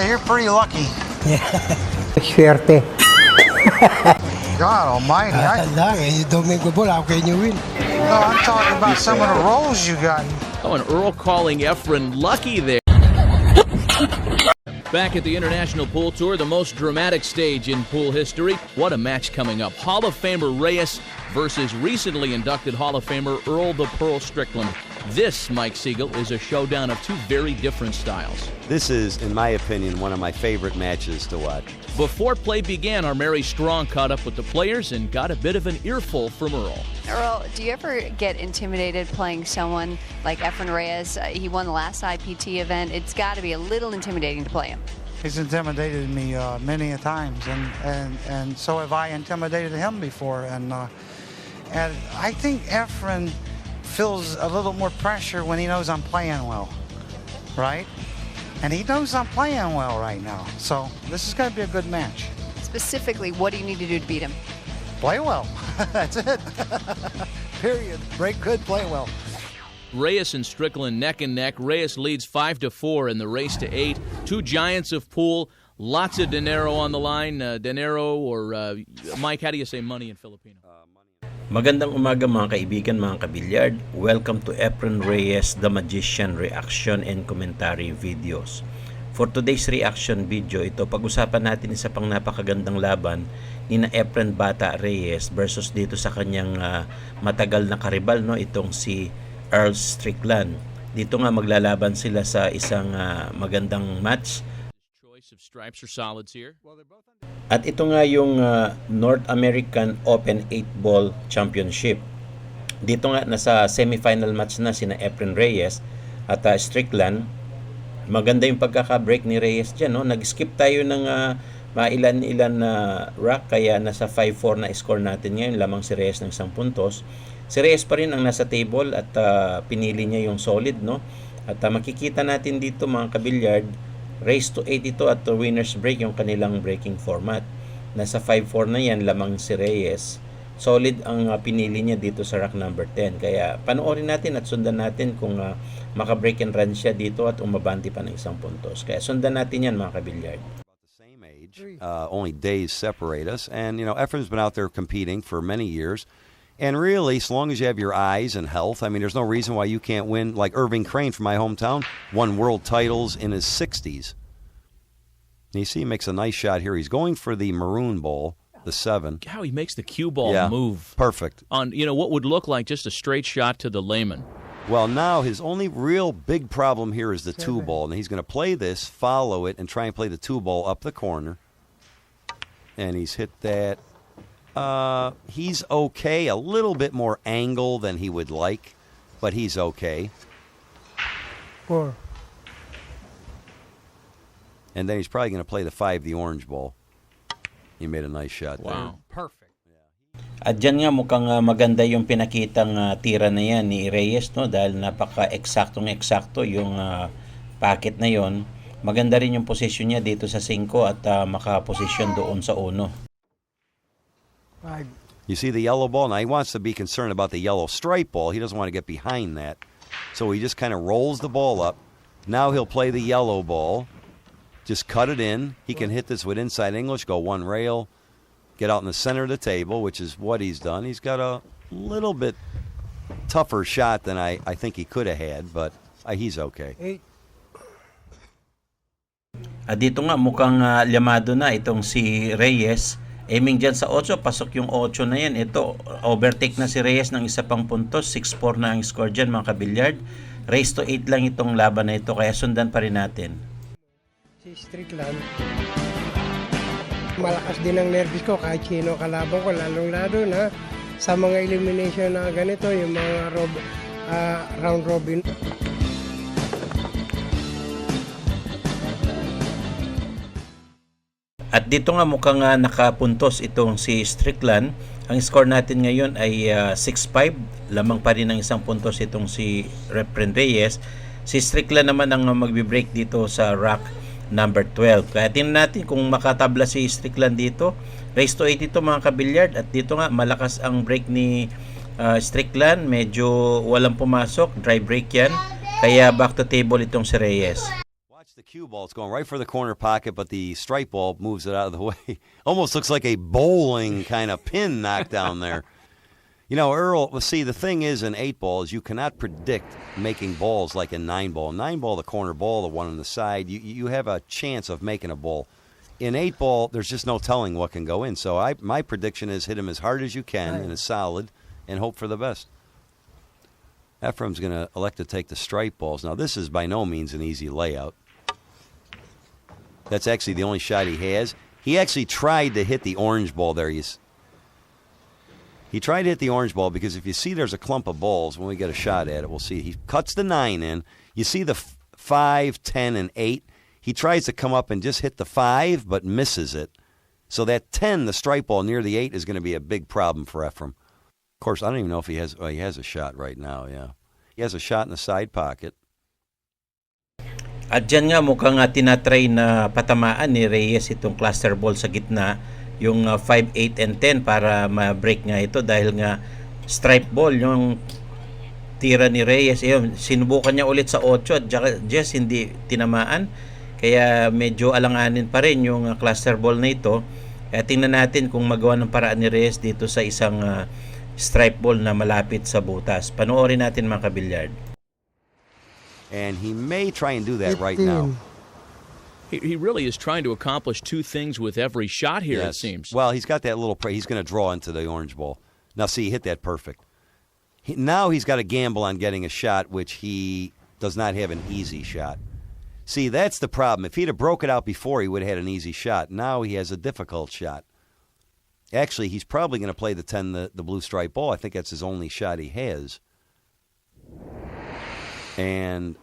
You're pretty lucky. Swerte. God almighty. Domingo Ball, how can you win? No, I'm talking about some of the rolls you got. Oh, and Earl calling Efren lucky there. Back at the International Pool Tour, the most dramatic stage in pool history. What a match coming up. Hall of Famer Reyes versus recently inducted Hall of Famer Earl the Pearl Strickland. This, Mike Siegel, is a showdown of two very different styles. This is, in my opinion, one of my favorite matches to watch. Before play began, our Mary Strong caught up with the players and got a bit of an earful from Earl. Earl, do you ever get intimidated playing someone like Efren Reyes? He won the last IPT event. It's got to be a little intimidating to play him. He's intimidated me many a times, and so have I intimidated him before. And I think Efren feels a little more pressure when he knows I'm playing well, right? And he knows I'm playing well right now. So this is going to be a good match. Specifically, what do you need to do to beat him? Play well. That's it. Period. Break good, play well. Reyes and Strickland neck and neck. Reyes leads 5-4 in the race to 8. Two giants of pool. Lots of dinero on the line. Dinero or Mike, how do you say money in Filipino? Magandang umaga mga kaibigan, mga kabilyard. Welcome to Efren Reyes The Magician reaction and commentary videos. For today's reaction video, ito pag-usapan natin isa pang napakagandang laban ni na Efren Bata Reyes versus dito sa kanyang matagal na karibal, no, itong si Earl Strickland. Dito nga maglalaban sila sa isang magandang match. Choice of stripes or solids here. At ito nga yung North American Open 8-Ball Championship. Dito nga nasa semifinal match na sina Efren Reyes at Strickland. Maganda yung pagkaka-break ni Reyes dyan, no? Nag-skip tayo ng mailan-ilan na rack, kaya nasa 5-4 na score natin ngayon. Lamang si Reyes ng 1 puntos. Si Reyes pa rin ang nasa table at pinili niya yung solid, no? At makikita natin dito mga kabilyard, race to 8 ito at winner's break yung kanilang breaking format. Nasa 5-4 na yan, lamang si Reyes. Solid ang pinili niya dito sa rack number 10. Kaya panoorin natin at sundan natin kung maka-break and run siya dito at umabanti pa ng 1 puntos. Kaya sundan natin yan mga kabilyard. Only days separate us. And, you know, Efren's been out there competing for many years. And really, as long as you have your eyes and health, I mean, there's no reason why you can't win. Like Irving Crane from my hometown won world titles in his 60s. And you see he makes a nice shot here. He's going for the maroon ball, the 7. How he makes the cue ball move. Perfect. On, you know, what would look like just a straight shot to the layman. Well, now his only real big problem here is the 2 ball. And he's going to play this, follow it, and try and play the 2 ball up the corner. And he's hit that. He's okay. A little bit more angle than he would like, but he's okay. 4. And then he's probably going to play the 5, the orange ball. He made a nice shot there. Perfect. At dyan nga mukhang maganda yung pinakitang tira na yan ni Reyes, no? Dahil napaka-eksaktong-eksakto yung packet na yon. Maganda rin yung posisyon niya dito sa 5 at makaposisyon doon sa 1. 5. You see the yellow ball? Now he wants to be concerned about the yellow stripe ball. He doesn't want to get behind that. So he just kind of rolls the ball up. Now he'll play the yellow ball. Just cut it in. He can hit this with inside English, go 1 rail, get out in the center of the table, which is what he's done. He's got a little bit tougher shot than I think he could have had, but he's okay. 8. At dito nga mukhang llamado na itong si Reyes. Aiming dyan sa 8, pasok yung 8 na yan. Ito, overtake na si Reyes ng 1 pang puntos. 6-4 na ang score dyan mga kabilyard. Race to 8 lang itong laban na ito, kaya sundan pa rin natin. Si Strickland, malakas din ang nervous ko kahit sino kalaban ko, lalong-lalo na sa mga elimination na ganito, yung mga round robin. At dito nga mukhang nakapuntos itong si Strickland. Ang score natin ngayon ay 6-5. Lamang pa rin ng 1 puntos itong si Efren Reyes. Si Strickland naman ang magbe-break dito sa rack number 12. Kaya tingnan natin kung makatabla si Strickland dito. Race to 8 ito mga kabilyard. At dito nga malakas ang break ni Strickland. Medyo walang pumasok. Dry break yan. Kaya back to table itong si Reyes. The cue ball, it's going right for the corner pocket, but the strike ball moves it out of the way. Almost looks like a bowling kind of pin knocked down there. You know, Earl, well, see, the thing is in 8-ball is you cannot predict making balls like in 9-ball. 9-ball, the corner ball, the one on the side, you have a chance of making a ball. In 8-ball, there's just no telling what can go in. So my prediction is hit him as hard as you can and as solid and hope for the best. Ephraim's going to elect to take the strike balls. Now, this is by no means an easy layout. That's actually the only shot he has. He actually tried to hit the orange ball there. He tried to hit the orange ball because if you see there's a clump of balls, when we get a shot at it, we'll see. He cuts the 9 in. You see the 5, 10, and 8. He tries to come up and just hit the 5, but misses it. So that 10, the strike ball near the 8, is going to be a big problem for Ephraim. Of course, I don't even know if he has a shot right now, yeah. He has a shot in the side pocket. At dyan nga mukhang tinatry na patamaan ni Reyes itong cluster ball sa gitna, yung 5, 8, and 10 para ma-break nga ito dahil nga stripe ball yung tira ni Reyes. Sinubukan niya ulit sa 8 at just hindi tinamaan. Kaya medyo alanganin pa rin yung cluster ball na ito. Kaya tingnan natin kung magawa ng paraan ni Reyes dito sa isang stripe ball na malapit sa butas. Panoorin natin mga kabilyard. And he may try and do that right now. He really is trying to accomplish two things with every shot here, it seems. Well, he's got that little he's going to draw into the orange ball. Now, see, he hit that perfect. Now he's got to gamble on getting a shot, which he does not have an easy shot. See, that's the problem. If he'd have broke it out before, he would have had an easy shot. Now he has a difficult shot. Actually, he's probably going to play the 10, the blue stripe ball. I think that's his only shot he has. And,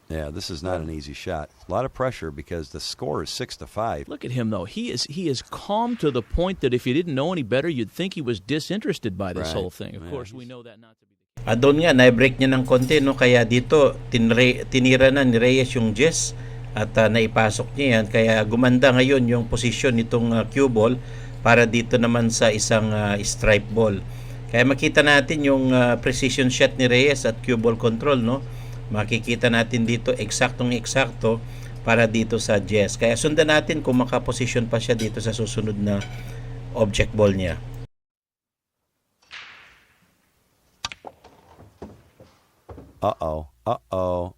yeah, this is not an easy shot. A lot of pressure because the score is 6-5. Look at him, though. He is calm to the point that if you didn't know any better, you'd think he was disinterested by this whole thing. Of course, we know that not to be the case. Doon nga, na-break niya ng konti, no? Kaya dito, tinira na ni Reyes yung Jess at naipasok niya yan. Kaya gumanda ngayon yung posisyon nitong cue ball para dito naman sa isang stripe ball. Kaya makita natin yung precision shot ni Reyes at cue ball control, no? Makikita natin dito eksaktong-eksakto para dito sa Jess. Kaya sundan natin kung makaposisyon pa siya dito sa susunod na object ball niya. Uh-oh.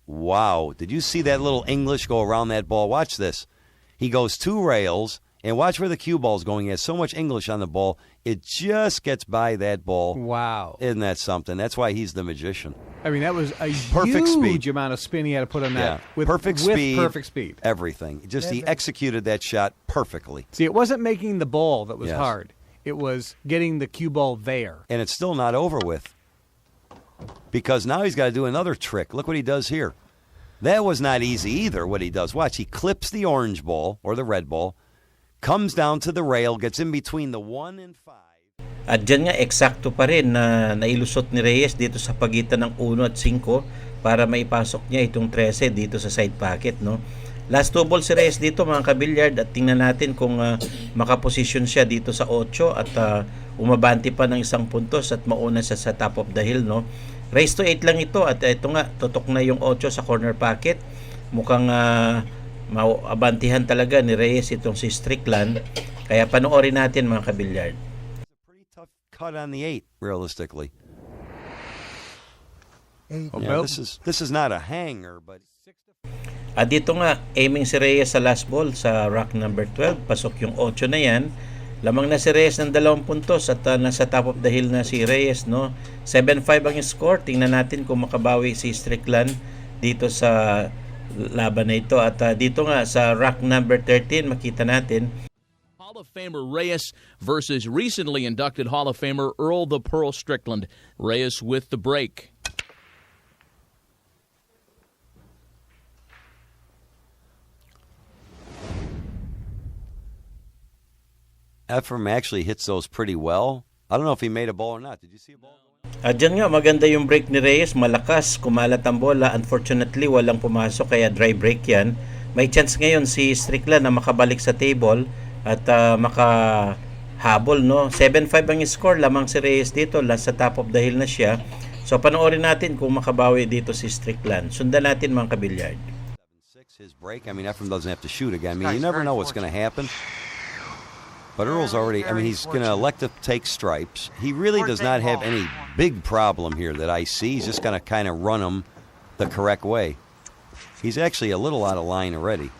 Wow. Did you see that little English go around that ball? Watch this. He goes 2 rails, and watch where the cue ball is going. He has so much English on the ball, it just gets by that ball. Wow. Isn't that something? That's why he's the magician. I mean, that was a Perfect huge speed. amount of spin he had to put on that. Yeah. Perfect speed. Everything. Everything. Just he executed that shot perfectly. See, it wasn't making the ball that was Yes. hard. It was getting the cue ball there. And it's still not over with. Because now he's got to do another trick. Look what he does here. That was not easy either, what he does. Watch, he clips the orange ball, or the red ball, comes down to the rail, gets in between the 1 and 5. At dyan nga, eksakto pa rin na nailusot ni Reyes dito sa pagitan ng 1 at 5 para maipasok niya itong 13 dito sa side pocket, no? Last 2 balls si Reyes dito, mga kabilyard, at tingnan natin kung makaposisyon siya dito sa 8 at umabanti pa ng 1 puntos at mauna siya sa top of the hill, no? Race to 8 lang ito at ito nga, tutok na yung 8 sa corner pocket. Mukhang maabantihan talaga ni Reyes itong si Strickland. Kaya panoorin natin, mga kabilyard. Cut on the 8, realistically. Eight. Yeah, this is not a hanger, but At dito nga, aiming si Reyes sa last ball sa rack number 12. Pasok yung 8 na yan. Lamang na si Reyes ng 2 puntos at nasa top of the hill na si Reyes, no? 7-5 ang score. Tingnan natin kung makabawi si Strickland dito sa laban na ito. At dito nga sa rack number 13, makita natin Hall of Famer Reyes versus recently inducted Hall of Famer Earl the Pearl Strickland. Reyes with the break. Ephraim actually hits those pretty well. I don't know if he made a ball or not. Did you see a ball? At dyan nga, maganda yung break ni Reyes. Malakas, kumalat ang bola. Unfortunately, walang pumasok kaya dry break yan. May chance ngayon si Strickland na makabalik sa table at makahabol, no? 7-5 ang score. Lamang si Reyes dito. Last sa top of the hill na siya. So, panoorin natin kung makabawi dito si Strickland. Sundan natin, mga kabilyard. His break. I mean, Ephraim doesn't have to shoot again. I mean, Guy's you never very know what's going to happen. But Earl's already, I mean, he's going to elect to take stripes. He really does not have any big problem here that I see. He's just going to kind of run them the correct way. He's actually a little out of line already.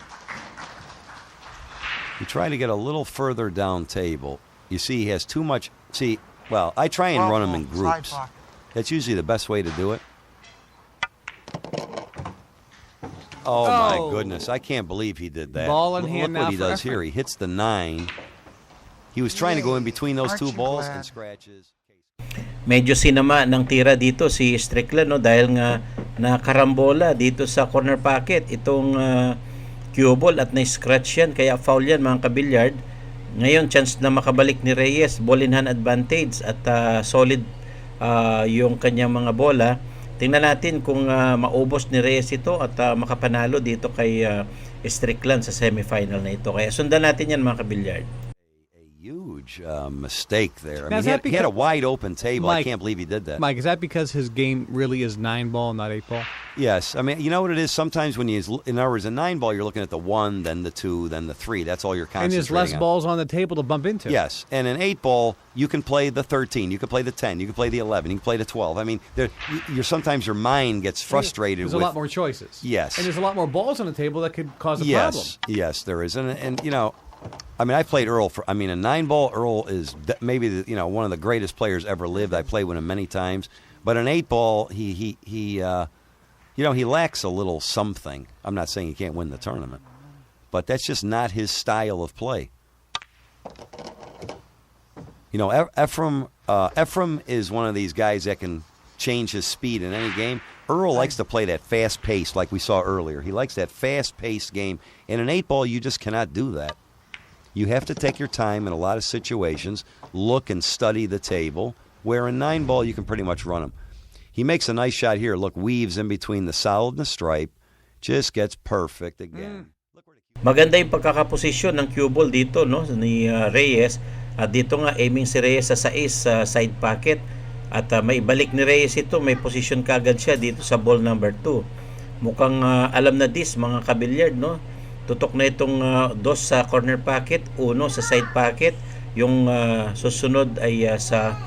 You try to get a little further down table. You see he has too much. See, well, I try and run them in groups. That's usually the best way to do it. Oh, my goodness. I can't believe he did that. Ball in Look hand what now he for does here. Ephraim. He hits the 9. He was trying to go in between those two Aren't you balls glad? and scratches. Medyo sinama ng tira dito si Strickland, no, dahil nga nakarambola dito sa corner pocket itong cue ball at na-scratch yan, kaya foul yan mga kabilyard. Ngayon chance na makabalik ni Reyes, ball in hand advantage at solid yung kanyang mga bola. Tingnan natin kung maubos ni Reyes ito at makapanalo dito kay Strickland sa semifinal na ito. Kaya sundan natin yan mga kabilyard. Huge mistake there. I Now, mean, is he that had a because- wide open table. I Mike- can't believe he did that. Mike, is that because his game really is 9-ball, not 8-ball? Yes. I mean, you know what it is? Sometimes when in other words, a 9-ball, you're looking at the 1, then the 2, then the 3. That's all you're And concentrating there's less on. balls on the table to bump into. Yes. And an 8-ball, you can play the 13, you can play the 10, you can play the 11, you can play the 12. I mean, sometimes your mind gets frustrated There's with a lot more choices. Yes. And there's a lot more balls on the table that could cause a yes, problem. Yes, there is. And you know, I mean, I played Earl a 9-ball. Earl is maybe one of the greatest players ever lived. I played with him many times. But an 8-ball, he lacks a little something. I'm not saying he can't win the tournament, but that's just not his style of play. You know, Ephraim is one of these guys that can change his speed in any game. Earl likes to play that fast pace like we saw earlier. He likes that fast-paced game. In an 8-ball, you just cannot do that. You have to take your time in a lot of situations, look and study the table, where in 9-ball you can pretty much run them. He makes a nice shot here. Look, weaves in between the solid and the stripe. Just gets perfect again. Maganda yung pagkakaposisyon ng cue ball dito, no, ni Reyes. At dito nga aiming si Reyes sa 6 sa side pocket. At may balik ni Reyes ito, may position kagad siya dito sa ball number 2. Mukhang alam na this mga kabilyard, no? Tutok na itong 2 sa corner pocket, 1 sa side pocket. Yung susunod ay sa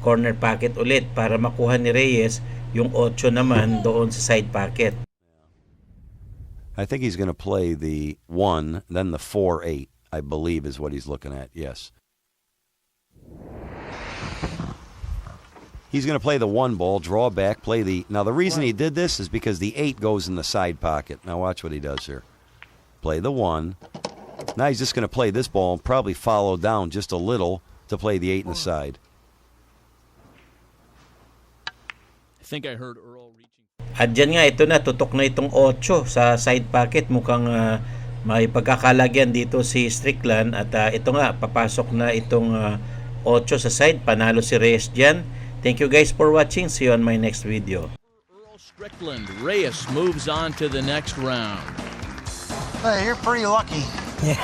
corner pocket ulit para makuha ni Reyes yung 8 naman doon sa side pocket. I think he's going to play the 1, then the 4-8, I believe is what he's looking at, yes. He's going to play the 1 ball, draw back, play the... Now, the reason he did this is because the 8 goes in the side pocket. Now, watch what he does here. Play the 1. Now he's just going to play this ball and probably follow down just a little to play the 8 in the side. I think I heard Earl reaching. At dyan nga, ito na, tutok na itong 8 sa side pocket. Mukhang may pagkakalagyan dito si Strickland. At ito nga, papasok na itong 8 sa side. Panalo si Reyes dyan. Thank you guys for watching. See you on my next video. Earl Strickland. Reyes moves on to the next round. Hey, you're pretty lucky. Yeah.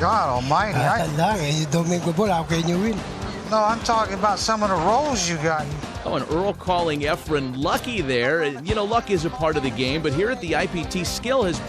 God almighty. Domingo ball, how can you win? No, I'm talking about some of the rolls you got. Oh, and Earl calling Ephraim lucky there. You know, luck is a part of the game, but here at the IPT, skill has